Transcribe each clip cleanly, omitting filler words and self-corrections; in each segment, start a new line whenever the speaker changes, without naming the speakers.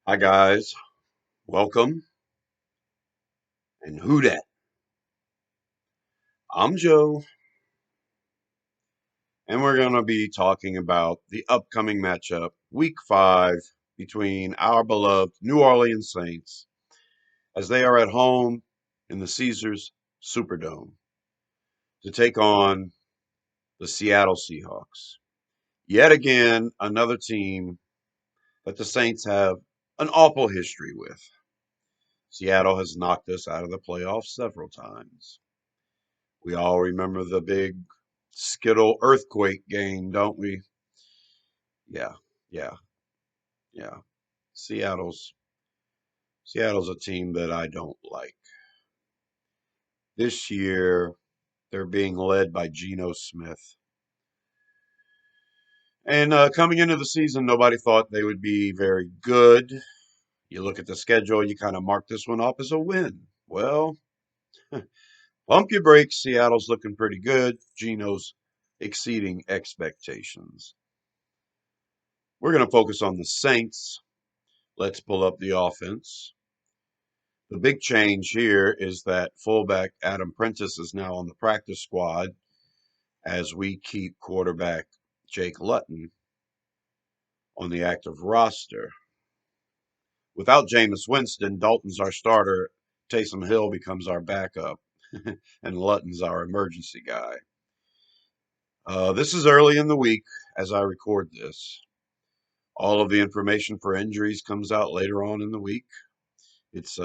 Hi guys, welcome and who dat? I'm Joe, and we're gonna be talking about the upcoming matchup, Week 5, between our beloved New Orleans Saints, as they are at home in the Caesars Superdome to take on the Seattle Seahawks. Yet again, another team that the Saints have an awful history with. Seattle has knocked us out of the playoffs several times. We all remember the big Skittle earthquake game, don't we? Yeah, yeah, yeah. Seattle's Seattle's a team that I don't like. This year, they're being led by Geno Smith. And coming into the season, nobody thought they would be very good. You look at the schedule, you kind of mark this one off as a win. Well, pump your brakes. Seattle's looking pretty good. Geno's exceeding expectations. We're going to focus on the Saints. Let's pull up the offense. The big change here is that fullback Adam Prentice is now on the practice squad as we keep quarterback Jake Luton on the active roster. Without Jameis Winston, Dalton's our starter, Taysom Hill becomes our backup, and Luton's our emergency guy. This is early in the week as I record this. All of the information for injuries comes out later on in the week. It's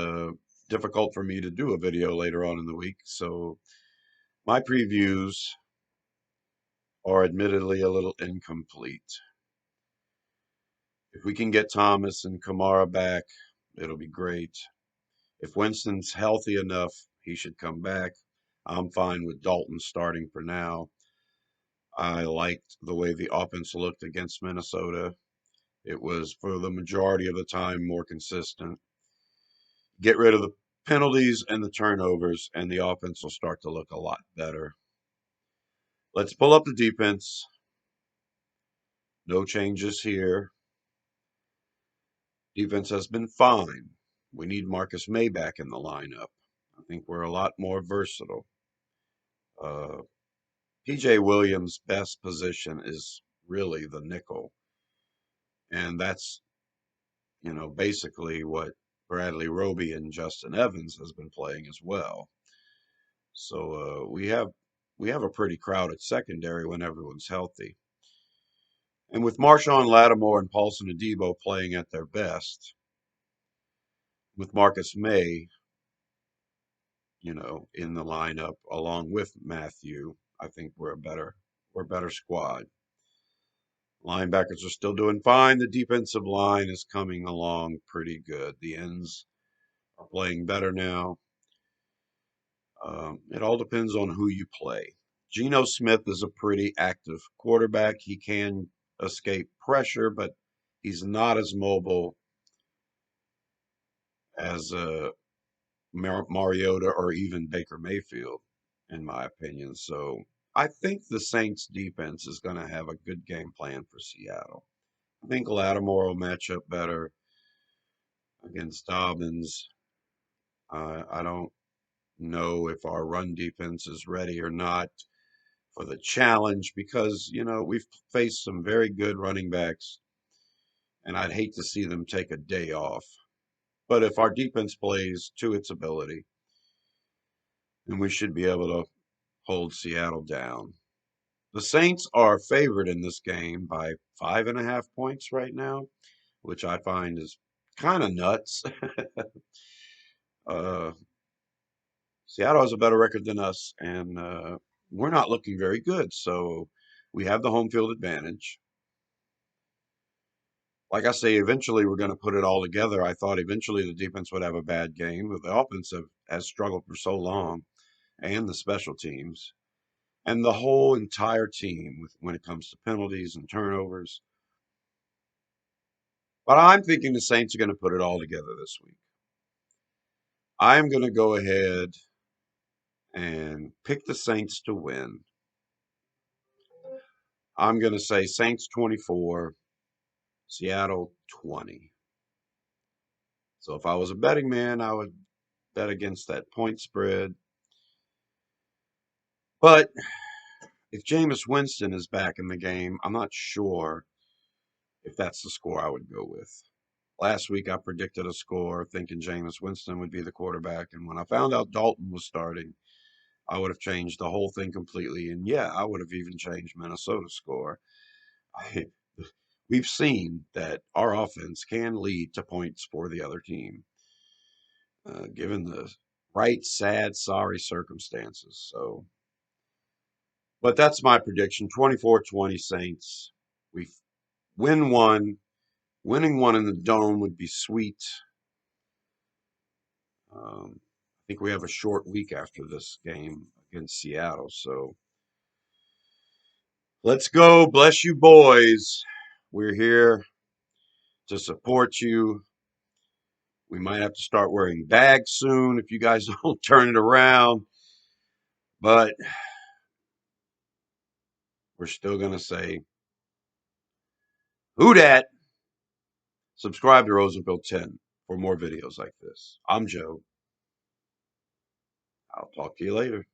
difficult for me to do a video later on in the week, so my previews are admittedly a little incomplete. If we can get Thomas and Kamara back, it'll be great. If Winston's healthy enough, he should come back. I'm fine with Dalton starting for now. I liked the way the offense looked against Minnesota. It was, for the majority of the time, more consistent. Get rid of the penalties and the turnovers, and the offense will start to look a lot better. Let's pull up the defense. No changes here. Defense has been fine. We need Marcus May back in the lineup. I think we're a lot more versatile. Uh, PJ Williams' best position is really the nickel, and that's basically what Bradley Roby and Justin Evans has been playing as well. So we have a pretty crowded secondary when everyone's healthy, and with Marshawn Lattimore and Paulson Adebo playing at their best, with Marcus May in the lineup along with Matthew, I think we're a better squad. Linebackers are still doing fine. The defensive line is coming along pretty good. The ends are playing better now. It all depends on who you play. Geno Smith is a pretty active quarterback. He can escape pressure, but he's not as mobile as Mariota or even Baker Mayfield, in my opinion. So I think the Saints defense is going to have a good game plan for Seattle. I think Lattimore will match up better against Dobbins. I don't know if our run defense is ready or not for the challenge because, we've faced some very good running backs, and I'd hate to see them take a day off. But if our defense plays to its ability, then we should be able to hold Seattle down. The Saints are favored in this game by 5.5 points right now, which I find is kind of nuts. uh, Seattle has a better record than us, and we're not looking very good. So we have the home field advantage. Like I say, eventually we're going to put it all together. I thought eventually the defense would have a bad game, but the offensive has struggled for so long, and the special teams, and the whole entire team when it comes to penalties and turnovers. But I'm thinking the Saints are going to put it all together this week. I'm going to go ahead and pick the Saints to win. I'm going to say Saints 24, Seattle 20. So if I was a betting man, I would bet against that point spread. But if Jameis Winston is back in the game, I'm not sure if that's the score I would go with. Last week I predicted a score thinking Jameis Winston would be the quarterback, and when I found out Dalton was starting, I would have changed the whole thing completely. And yeah, I would have even changed Minnesota's score. I, we've seen that our offense can lead to points for the other team, given the right, sad, sorry circumstances. So, but that's my prediction: 24-20 Saints. We win one. Winning one in the dome would be sweet. I think we have a short week after this game against Seattle. So let's go. Bless you, boys. We're here to support you. We might have to start wearing bags soon if you guys don't turn it around. But we're still going to say, who dat? Subscribe to Rosenfield 10 for more videos like this. I'm Joe. I'll talk to you later.